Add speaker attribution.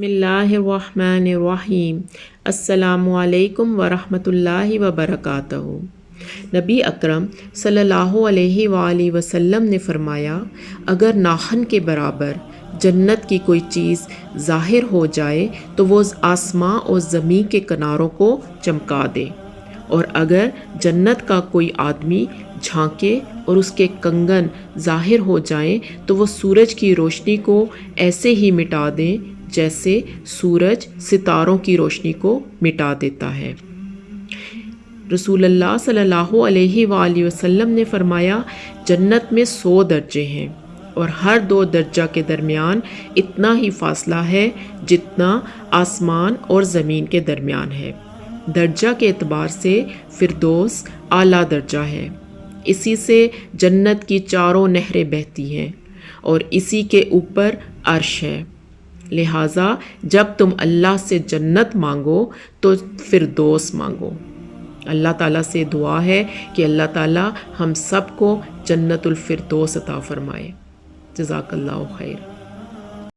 Speaker 1: بسم اللہ الرحمن الرحیم۔ السلام علیکم ورحمۃ اللہ وبرکاتہ۔ نبی اکرم صلی اللہ علیہ وآلہ وسلم نے فرمایا، اگر ناخن کے برابر جنت کی کوئی چیز ظاہر ہو جائے تو وہ آسماں اور زمین کے کناروں کو چمکا دے، اور اگر جنت کا کوئی آدمی جھانکے اور اس کے کنگن ظاہر ہو جائیں تو وہ سورج کی روشنی کو ایسے ہی مٹا دیں جیسے سورج ستاروں کی روشنی کو مٹا دیتا ہے۔ رسول اللہ صلی اللہ علیہ وآلہ وسلم نے فرمایا، جنت میں 100 درجے ہیں اور ہر 2 درجہ کے درمیان اتنا ہی فاصلہ ہے جتنا آسمان اور زمین کے درمیان ہے۔ درجہ کے اعتبار سے فردوس اعلیٰ درجہ ہے، اسی سے جنت کی 4 نہریں بہتی ہیں اور اسی کے اوپر عرش ہے۔ لہٰذا جب تم اللہ سے جنت مانگو تو فردوس مانگو۔ اللہ تعالیٰ سے دعا ہے کہ اللہ تعالیٰ ہم سب کو جنت الفردوس عطا فرمائے۔ جزاک اللہ خیر۔